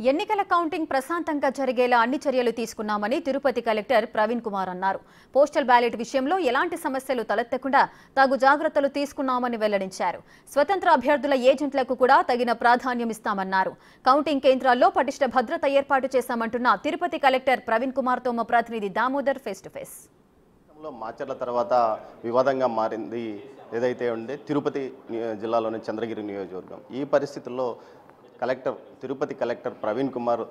ఎన్నికల కౌంటింగ్ ప్రశాంతంగా జరిగేలా అన్ని చర్యలు తీసుకున్నామని తిరుపతి కలెక్టర్ ప్రవీణ్ కుమార్ అన్నారు. పోస్టల్ బ్యాలెట్ విషయంలో ఎలాంటి సమస్యలు తలెత్తకుండా తగు జాగ్రత్తలు తీసుకున్నామని వెల్లడించారు. స్వతంత్ర అభ్యర్థుల ఏజెంట్లకు కూడా తగిన ప్రాధాన్యం ఇస్తామన్నారు. కౌంటింగ్ కేంద్రాల్లో పటిష్ట భద్రత ఏర్పాటు చేశామంటున్న తిరుపతి కలెక్టర్ ప్రవీణ్ కుమార్ తో మా ప్రతినిధి Damodar face to face. Macherla తర్వాత వివాదంగా మారింది ఏదైతే ఉండే తిరుపతి జిల్లాలోని చంద్రగిరి నియోజకవర్గం. ఈ పరిస్థితుల్లో తిరుపతి కలెక్టర్ ప్రవీణ్ కుమార్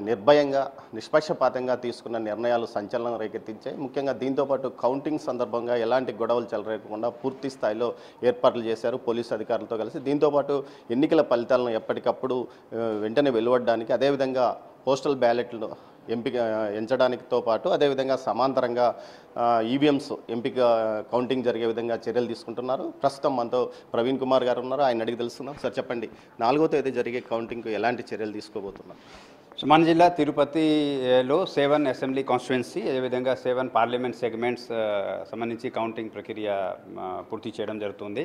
నిర్భయంగా నిష్పక్షపాతంగా తీసుకున్న నిర్ణయాలు సంచలనం రేకెత్తించాయి. ముఖ్యంగా దీంతోపాటు కౌంటింగ్ సందర్భంగా ఎలాంటి గొడవలు చెలరేగకుండా పూర్తి స్థాయిలో ఏర్పాట్లు చేశారు పోలీసు అధికారులతో కలిసి. దీంతోపాటు ఎన్నికల ఫలితాలను ఎప్పటికప్పుడు వెంటనే వెలువడడానికి, అదేవిధంగా పోస్టల్ బ్యాలెట్లు ఎంచడానికితో పాటు అదేవిధంగా సమాంతరంగా ఈవీఎంస్ ఎంపిక కౌంటింగ్ జరిగే విధంగా చర్యలు తీసుకుంటున్నారు. ప్రస్తుతం మనతో ప్రవీణ్ కుమార్ గారు ఉన్నారు, ఆయన అడిగి తెలుసుకుందాం. సార్ చెప్పండి, 4వ తేదీ జరిగే కౌంటింగ్కు ఎలాంటి చర్యలు తీసుకోబోతున్నారు? మన జిల్లా తిరుపతిలో 7 అసెంబ్లీ కాన్స్టిట్యుయెన్సీ, అదేవిధంగా 7 పార్లమెంట్ సెగ్మెంట్స్ సంబంధించి కౌంటింగ్ ప్రక్రియ పూర్తి చేయడం జరుగుతుంది.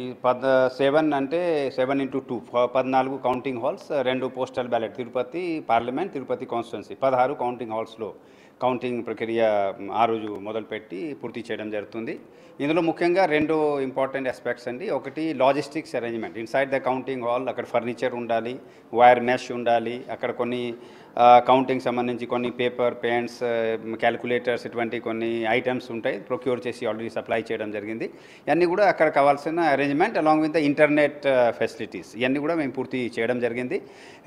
ఈ 7 అంటే 7x2 14 counting halls, 2 postal ballot, Tirupati parliament, Tirupati constituency 16 counting హాల్స్లో కౌంటింగ్ ప్రక్రియ ఆ రోజు మొదలుపెట్టి పూర్తి చేయడం జరుగుతుంది. ఇందులో ముఖ్యంగా 2 ఇంపార్టెంట్ ఆస్పెక్ట్స్ అండి. ఒకటి logistics arrangement, inside the counting hall అక్కడ ఫర్నిచర్ ఉండాలి, వైర్ మెష్ ఉండాలి, అక్కడ కొన్ని కౌంటింగ్ సంబంధించి కొన్ని పేపర్, పెన్స్, క్యాలిక్యులేటర్స్ ఇటువంటి కొన్ని ఐటమ్స్ ఉంటాయి, ప్రొక్యూర్ చేసి ఆల్రెడీ సప్లై చేయడం జరిగింది. ఇవన్నీ కూడా అక్కడ కావాల్సిన arrangement along with the internet facilities ఇవన్నీ కూడా మేము పూర్తి చేయడం జరిగింది.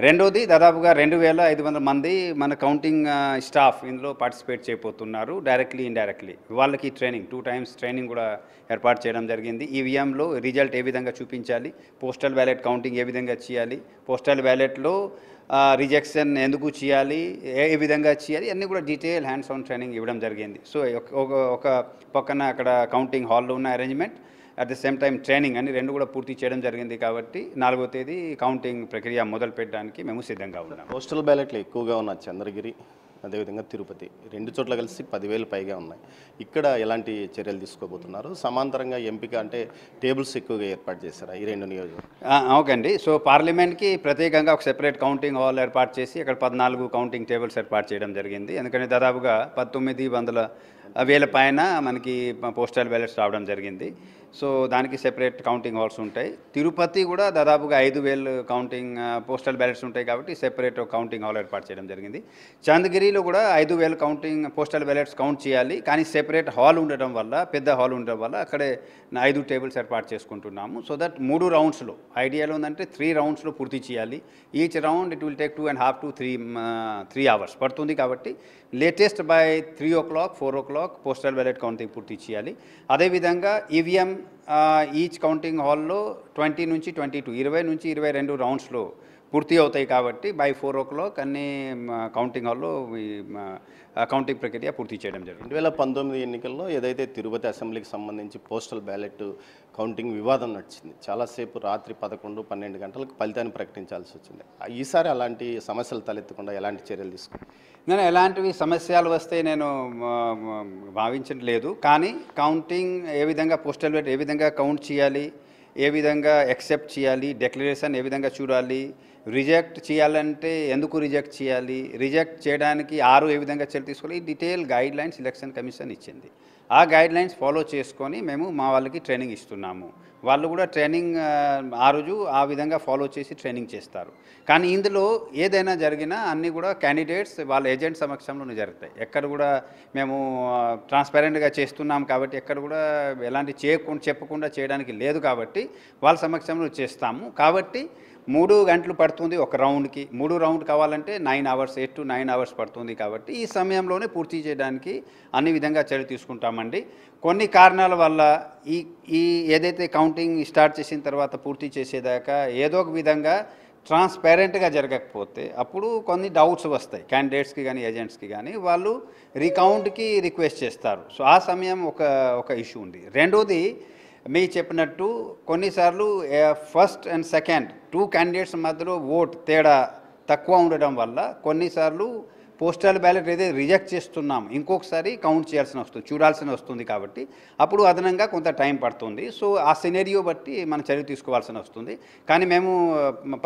రెండోది, దాదాపుగా 2500 మంది మన కౌంటింగ్ స్టాఫ్ ఇందులో పార్టిసిపేట్ చేయబోతున్నారు, డైరెక్ట్లీ ఇండైరెక్ట్లీ. వాళ్ళకి ట్రైనింగ్ 2 times ట్రైనింగ్ కూడా ఏర్పాటు చేయడం జరిగింది. ఈవీఎంలో రిజల్ట్ ఏ విధంగా చూపించాలి, పోస్టల్ బ్యాలెట్ కౌంటింగ్ ఏ విధంగా చేయాలి, పోస్టల్ బ్యాలెట్లో రిజెక్షన్ ఎందుకు చేయాలి, ఏ విధంగా చేయాలి, అన్నీ కూడా డీటెయిల్ హ్యాండ్స్ ఆన్ ట్రైనింగ్ ఇవ్వడం జరిగింది. సో ఒక పక్కన అక్కడ కౌంటింగ్ హాల్లో ఉన్న arrangement, at the same time training అని 2 కూడా పూర్తి చేయడం జరిగింది. కాబట్టి 4వ తేదీ కౌంటింగ్ ప్రక్రియ మొదలు పెట్టడానికి మేము సిద్ధంగా ఉన్నాం. పోస్టల్ బ్యాలెట్లు ఎక్కువగా ఉన్న చంద్రగిరి, అదేవిధంగా తిరుపతి 2 చోట్ల కలిసి 10,000 పైగా ఉన్నాయి. ఇక్కడ ఎలాంటి చర్యలు తీసుకోబోతున్నారు? సమాంతరంగా ఎంపిక అంటే టేబుల్స్ ఎక్కువగా ఏర్పాటు చేశారా ఈ 2 నియోజకవర్గాలు? ఓకే అండి. సో పార్లమెంట్కి ప్రత్యేకంగా ఒక సెపరేట్ కౌంటింగ్ హాల్ ఏర్పాటు చేసి అక్కడ 14 కౌంటింగ్ టేబుల్స్ ఏర్పాటు చేయడం జరిగింది. ఎందుకంటే దాదాపుగా 19,000 పైన మనకి పోస్టల్ బ్యాలెట్స్ రావడం జరిగింది. సో దానికి సెపరేట్ కౌంటింగ్ హాల్స్ ఉంటాయి. తిరుపతి కూడా దాదాపుగా 5,000 కౌంటింగ్ పోస్టల్ బ్యాలెట్స్ ఉంటాయి కాబట్టి సెపరేట్ కౌంటింగ్ హాల్ ఏర్పాటు చేయడం జరిగింది. చంద్రగిరిలో కూడా 5,000 కౌంటింగ్ పోస్టల్ బ్యాలెట్స్ కౌంట్ చేయాలి, కానీ సెపరేట్ హాల్ ఉండడం వల్ల, పెద్ద హాల్ ఉండడం వల్ల అక్కడే 5 టేబుల్స్ ఏర్పాటు చేసుకుంటున్నాము. సో దట్ 3 రౌండ్స్లో, ఐడియాలో ఉందంటే 3 రౌండ్స్లో పూర్తి చేయాలి. Each round it will take 2.5 to 3 hours పడుతుంది. కాబట్టి latest by 3 o'clock 4 o'clock postal ballot counting పూర్తి చేయాలి. అదేవిధంగా ఈవీఎం ఈచ్ కౌంటింగ్ హాల్లో 20 నుంచి 22, 20 నుంచి 22 రౌండ్స్లో పూర్తి అవుతాయి. కాబట్టి బై 4 o'clock అన్ని కౌంటింగ్ హాల్లో కౌంటింగ్ ప్రక్రియ పూర్తి చేయడం జరిగింది. 2019 ఎన్నికల్లో ఏదైతే తిరుపతి అసెంబ్లీకి సంబంధించి పోస్టల్ బ్యాలెట్ కౌంటింగ్ వివాదం నడిచింది, చాలాసేపు రాత్రి 11, 12 గంటలకు ఫలితాన్ని ప్రకటించాల్సి వచ్చింది. ఈసారి అలాంటి సమస్యలు తలెత్తకుండా ఎలాంటి చర్యలు తీసుకున్నారు? నేను ఎలాంటివి సమస్యలు వస్తే నేను భావించట్లేదు. కానీ కౌంటింగ్ ఏ విధంగా, పోస్టల్ బ్యాలెట్ ఏ విధంగా కౌంట్ చేయాలి, ఏ విధంగా యాక్సెప్ట్ చేయాలి, డిక్లరేషన్ ఏ విధంగా చూడాలి, రిజెక్ట్ చేయాలంటే ఎందుకు రిజెక్ట్ చేయాలి, రిజెక్ట్ చేయడానికి 6 ఏ విధంగా చర్యలు తీసుకోవాలి, ఈ detail guide lines election commission ఇచ్చింది. ఆ గైడ్ లైన్స్ ఫాలో చేసుకొని మేము మా వాళ్ళకి ట్రైనింగ్ ఇస్తున్నాము. వాళ్ళు కూడా ట్రైనింగ్ ఆ రోజు ఆ విధంగా ఫాలో చేసి ట్రైనింగ్ చేస్తారు. కానీ ఇందులో ఏదైనా జరిగినా అన్నీ కూడా క్యాండిడేట్స్ వాళ్ళ ఏజెంట్ సమక్షంలోనే జరుగుతాయి. ఎక్కడ కూడా మేము ట్రాన్స్పరెంట్గా చేస్తున్నాం కాబట్టి ఎక్కడ కూడా ఎలాంటి చెప్పకుండా చేయడానికి లేదు. కాబట్టి వాళ్ళ సమక్షంలో చేస్తాము. కాబట్టి 3 గంటలు పడుతుంది ఒక రౌండ్కి. 3 రౌండ్ కావాలంటే 9 hours, 8 to 9 hours పడుతుంది. కాబట్టి ఈ సమయంలోనే పూర్తి చేయడానికి అన్ని విధంగా చర్య తీసుకుంటామండి. కొన్ని కారణాల వల్ల ఈ ఏదైతే కౌంటింగ్ స్టార్ట్ చేసిన తర్వాత పూర్తి చేసేదాకా ఏదో ఒక విధంగా ట్రాన్స్పరెంట్గా జరగకపోతే అప్పుడు కొన్ని డౌట్స్ వస్తాయి క్యాండిడేట్స్కి కానీ ఏజెంట్స్కి కానీ, వాళ్ళు రీకౌంట్కి రిక్వెస్ట్ చేస్తారు. సో ఆ సమయం ఒక ఇష్యూ ఉంది. రెండోది, మీ చెప్పినట్టు కొన్నిసార్లు ఫస్ట్ అండ్ సెకండ్ 2 క్యాండిడేట్స్ మధ్యలో ఓట్ తేడా తక్కువ ఉండడం వల్ల కొన్నిసార్లు పోస్టల్ బ్యాలెట్ ఏదైతే రిజెక్ట్ చేస్తున్నాం ఇంకొకసారి కౌంట్ చూడాల్సిన వస్తుంది కాబట్టి అప్పుడు అదనంగా కొంత టైం పడుతుంది. సో ఆ సినేరియో బట్టి మనం చర్య తీసుకోవాల్సి వస్తుంది. కానీ మేము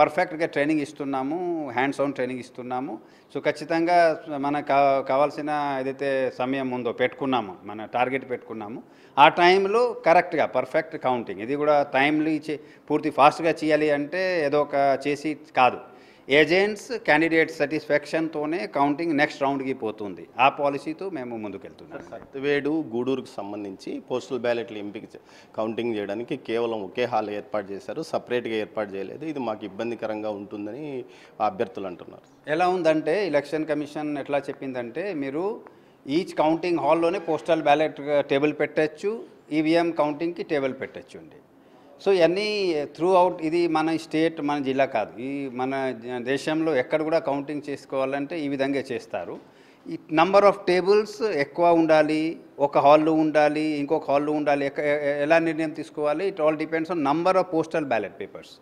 పర్ఫెక్ట్గా ట్రైనింగ్ ఇస్తున్నాము, హ్యాండ్స్ ఆన్ ట్రైనింగ్ ఇస్తున్నాము. సో ఖచ్చితంగా మనకు కావాల్సిన ఏదైతే సమయం ఉందో పెట్టుకున్నాము, మన టార్గెట్ పెట్టుకున్నాము, ఆ టైంలో కరెక్ట్గా పర్ఫెక్ట్ కౌంటింగ్, ఇది కూడా టైంలీ పూర్తి ఫాస్ట్గా చేయాలి అంటే ఏదో ఒక చేసి కాదు, ఏజెంట్స్ క్యాండిడేట్ సాటిస్ఫాక్షన్తోనే కౌంటింగ్ నెక్స్ట్ రౌండ్కి పోతుంది. ఆ పాలసీతో మేము ముందుకెళ్తున్నాం. సత్యవేడు గూడూరుకు సంబంధించి పోస్టల్ బ్యాలెట్లు ఎంపిక కౌంటింగ్ చేయడానికి కేవలం ఒకే హాల్ ఏర్పాటు చేశారు, సపరేట్గా ఏర్పాటు చేయలేదు. ఇది మాకు ఇబ్బందికరంగా ఉంటుందని అభ్యర్థులు అంటున్నారు. ఎలా ఉందంటే ఎలక్షన్ కమిషన్ ఎట్లా చెప్పిందంటే మీరు ఈచ్ కౌంటింగ్ హాల్లోనే పోస్టల్ బ్యాలెట్ టేబుల్ పెట్టచ్చు, ఈవీఎం కౌంటింగ్కి టేబుల్ పెట్టచ్చు అండి. సో ఇవన్నీ త్రూ అవుట్, ఇది మన స్టేట్ మన జిల్లా కాదు, ఈ మన దేశంలో ఎక్కడ కూడా కౌంటింగ్ చేసుకోవాలంటే ఈ విధంగా చేస్తారు. ఈ నంబర్ ఆఫ్ టేబుల్స్ ఎక్కువ ఉండాలి, ఒక హాల్లో ఉండాలి, ఇంకొక హాల్లో ఉండాలి, ఎలా నిర్ణయం తీసుకోవాలి, it all depends on number of postal ballot papers.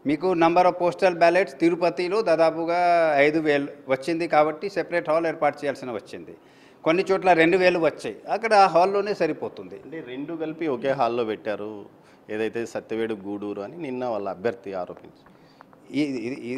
మీకు నంబర్ ఆఫ్ పోస్టల్ బ్యాలెట్స్ తిరుపతిలో దాదాపుగా 5,000 వచ్చింది కాబట్టి సెపరేట్ హాల్ ఏర్పాటు చేయాల్సిన వచ్చింది. కొన్ని చోట్ల 2,000 వచ్చాయి, అక్కడ హాల్లోనే సరిపోతుంది. అంటే రెండు కలిపి ఒకే హాల్లో పెట్టారు ఏదైతే సత్యవేడు గూడూరు అని నిన్న వాళ్ళ అభ్యర్థి ఆరోపించారు. ఈ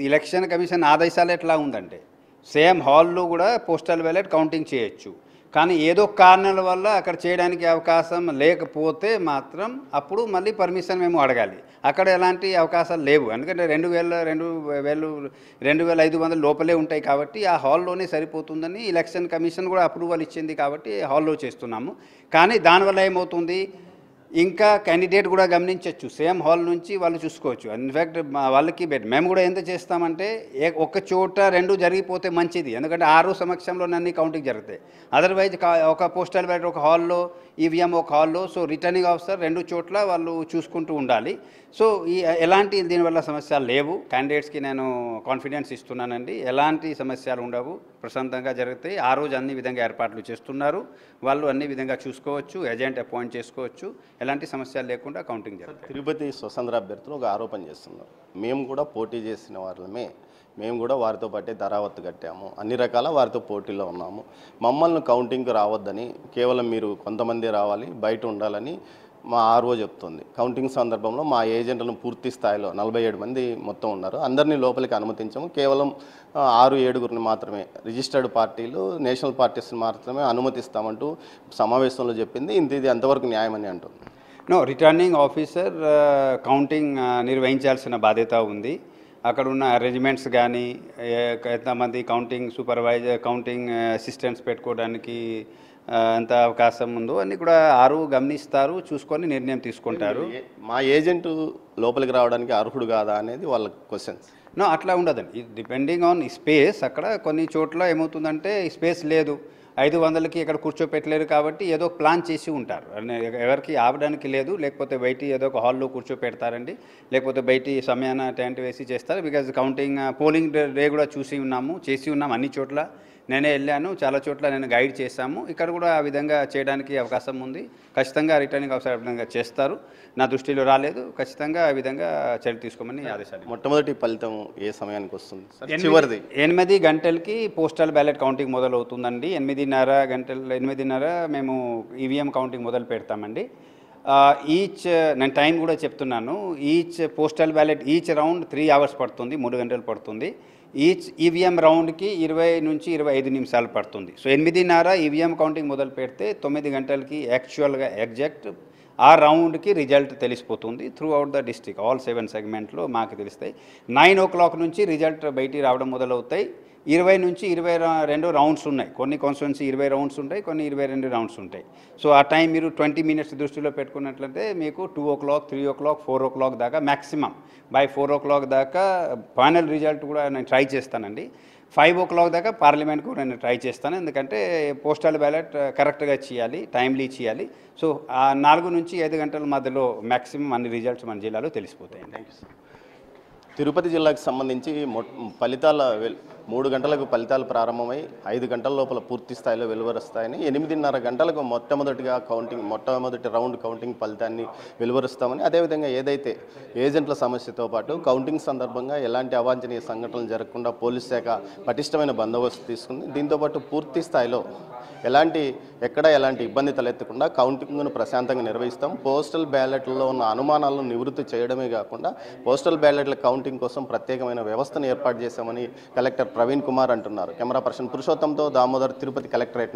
ఎలక్షన్ కమిషన్ ఆదేశాలు ఎట్లా ఉందంటే సేమ్ హాల్లో కూడా పోస్టల్ బ్యాలెట్ కౌంటింగ్ చేయొచ్చు, కానీ ఏదో కారణాల వల్ల అక్కడ చేయడానికి అవకాశం లేకపోతే మాత్రం అప్పుడు మళ్ళీ పర్మిషన్ మేము అడగాలి. అక్కడ ఎలాంటి అవకాశాలు లేవు, ఎందుకంటే 2,500 లోపలే ఉంటాయి కాబట్టి ఆ హాల్లోనే సరిపోతుందని ఎలక్షన్ కమిషన్ కూడా అప్రూవల్ ఇచ్చింది కాబట్టి హాల్లో చేస్తున్నాము. కానీ దానివల్ల ఏమవుతుంది, ఇంకా క్యాండిడేట్ కూడా గమనించవచ్చు, సేమ్ హాల్ నుంచి వాళ్ళు చూసుకోవచ్చు. ఇన్ఫ్యాక్ట్ వాళ్ళకి మేము కూడా ఎంత చేస్తామంటే ఒక చోట 2 జరిగిపోతే మంచిది, ఎందుకంటే 6 సమక్షంలో అన్ని కౌంటింగ్ జరుగుతాయి. అదర్వైజ్ ఒక పోస్టల్ బ్యాలెట్ ఒక హాల్లో, ఈవీఎం ఒక హాల్లో, సో రిటర్నింగ్ ఆఫీసర్ 2 చోట్ల వాళ్ళు చూసుకుంటూ ఉండాలి. సో ఎలాంటి దీనివల్ల సమస్యలు లేవు, క్యాండిడేట్స్కి నేను కాన్ఫిడెన్స్ ఇస్తున్నానండి, ఎలాంటి సమస్యలు ఉండవు, ప్రశాంతంగా జరుగుతాయి. ఆ రోజు అన్ని విధంగా ఏర్పాట్లు చేస్తున్నారు, వాళ్ళు అన్ని విధంగా చూసుకోవచ్చు, ఏజెంట్ అపాయింట్ చేసుకోవచ్చు, ఎలాంటి సమస్యలు లేకుండా కౌంటింగ్ జరుగుతుంది. తిరుపతి స్వతంత్ర అభ్యర్థులు ఒక ఆరోపణ చేస్తున్నారు, మేము కూడా పోటీ చేసిన వాళ్ళమే, మేము కూడా వారితో పాటే ధరావత్తు కట్టాము, అన్ని రకాల వారితో పోటీలో ఉన్నాము, మమ్మల్ని కౌంటింగ్కి రావద్దని, కేవలం మీరు కొంతమంది రావాలి, బయట ఉండాలని మా ఆర్ఓ చెప్తుంది. కౌంటింగ్ సందర్భంలో మా ఏజెంట్లను పూర్తి స్థాయిలో 47 మంది మొత్తం ఉన్నారు, అందరినీ లోపలికి అనుమతించాము, కేవలం 6-7 మాత్రమే రిజిస్టర్డ్ పార్టీలు, నేషనల్ పార్టీస్ని మాత్రమే అనుమతిస్తామంటూ సమావేశంలో చెప్పింది. ఇది ఎంతవరకు న్యాయమని అంటుంది. నో, రిటర్నింగ్ ఆఫీసర్ కౌంటింగ్ నిర్వహించాల్సిన బాధ్యత ఉంది. అక్కడ ఉన్న అరేంజ్మెంట్స్ కానీ ఎంతమంది కౌంటింగ్ సూపర్వైజర్, కౌంటింగ్ అసిస్టెంట్స్ పెట్టుకోవడానికి ఎంత అవకాశం ఉందో అన్నీ కూడా గమనిస్తారు, చూసుకొని నిర్ణయం తీసుకుంటారు. మా ఏజెంట్ లోపలికి రావడానికి అర్హుడు కాదా అనేది వాళ్ళ క్వశ్చన్స్. నో, అట్లా ఉండదండి, డిపెండింగ్ ఆన్ స్పేస్. అక్కడ కొన్ని చోట్ల ఏమవుతుందంటే స్పేస్ లేదు, 500కి ఇక్కడ కూర్చోపెట్టలేరు కాబట్టి ఏదో ప్లాన్ చేసి ఉంటారు, ఎవరికి ఆపడానికి లేదు, లేకపోతే బయట ఏదో ఒక హాల్లో కూర్చోపెడతారండి, లేకపోతే బయట సమయాన టెంట్ వేసి చేస్తారు. బికాజ్ కౌంటింగ్ పోలింగ్ డే కూడా చేసి ఉన్నాం అన్ని చోట్ల, నేనే వెళ్ళాను, చాలా చోట్ల నేను గైడ్ చేశాము, ఇక్కడ కూడా ఆ విధంగా చేయడానికి అవకాశం ఉంది. ఖచ్చితంగా రిటర్నింగ్ ఆఫీసర్ విధంగా చేస్తారు, నా దృష్టిలో రాలేదు, ఖచ్చితంగా ఆ విధంగా చర్య తీసుకోమని ఆదేశాలు. మొట్టమొదటి ఫలితం ఏ సమయానికి వస్తుంది? చివరిది 8 గంటలకి పోస్టల్ బ్యాలెట్ కౌంటింగ్ మొదలవుతుందండి. 8:30 మేము ఈవీఎం కౌంటింగ్ మొదలు పెడతామండి. నేను టైం కూడా చెప్తున్నాను, each postal ballot each round 3 hours పడుతుంది, 3 గంటలు పడుతుంది. ఈచ్ ఈవీఎం రౌండ్కి 20 నుంచి 25 నిమిషాలు పడుతుంది. సో 8:30 ఈవీఎం కౌంటింగ్ మొదలు పెడితే 9 గంటలకి యాక్చువల్గా ఎగ్జాక్ట్ ఆ రౌండ్కి రిజల్ట్ తెలిసిపోతుంది. Through out the district all 7 సెగ్మెంట్లో మాకు తెలుస్తాయి. 9 o'clock నుంచి రిజల్ట్ బయటికి రావడం మొదలవుతాయి. 20 నుంచి 22 రౌండ్స్ ఉన్నాయి, కొన్ని కాన్స్టిట్యున్సీ 20 రౌండ్స్ ఉంటాయి, కొన్ని 22 రౌండ్స్ ఉంటాయి. సో ఆ టైం మీరు 20 minutes దృష్టిలో పెట్టుకున్నట్లయితే మీకు 2 o'clock, 3 o'clock, 4 o'clock దాకా మ్యాక్సిమం. బై 4 o'clock దాకా ఫైనల్ రిజల్ట్ కూడా నేను ట్రై చేస్తానండి. 5 o'clock దాకా పార్లమెంట్కు నేను ట్రై చేస్తాను, ఎందుకంటే పోస్టల్ బ్యాలెట్ కరెక్ట్గా చేయాలి, టైమ్లీ చేయాలి. సో 4 నుంచి 5 గంటల మధ్యలో మ్యాక్సిమం అన్ని రిజల్ట్స్ మన జిల్లాలో తెలిసిపోతాయి. Thank you sir. తిరుపతి జిల్లాకు సంబంధించి ఫలితాల 3 గంటలకు ఫలితాలు ప్రారంభమై 5 గంటల లోపల పూర్తి స్థాయిలో వెలువరుస్తాయని, 8:30 గంటలకు మొట్టమొదటి రౌండ్ కౌంటింగ్ ఫలితాన్ని వెలువరుస్తామని, అదేవిధంగా ఏదైతే ఏజెంట్ల సమస్యతో పాటు కౌంటింగ్ సందర్భంగా ఎలాంటి అవాంఛనీయ సంఘటనలు జరగకుండా పోలీస్ శాఖ పటిష్టమైన బందోబస్తు తీసుకుంది. దీంతోపాటు పూర్తి స్థాయిలో ఎక్కడ ఎలాంటి ఇబ్బంది తలెత్తకుండా కౌంటింగ్ను ప్రశాంతంగా నిర్వహిస్తాం. పోస్టల్ బ్యాలెట్లలో ఉన్న అనుమానాలను నివృత్తి చేయడమే కాకుండా పోస్టల్ బ్యాలెట్ల కౌంటింగ్ కోసం ప్రత్యేకమైన వ్యవస్థను ఏర్పాటు చేశామని కలెక్టర్ ప్రవీణ్ కుమార్ అంటున్నారు. కెమెరా పర్సన్ పురుషోత్తంతో దామోదర్, తిరుపతి కలెక్టరేట్.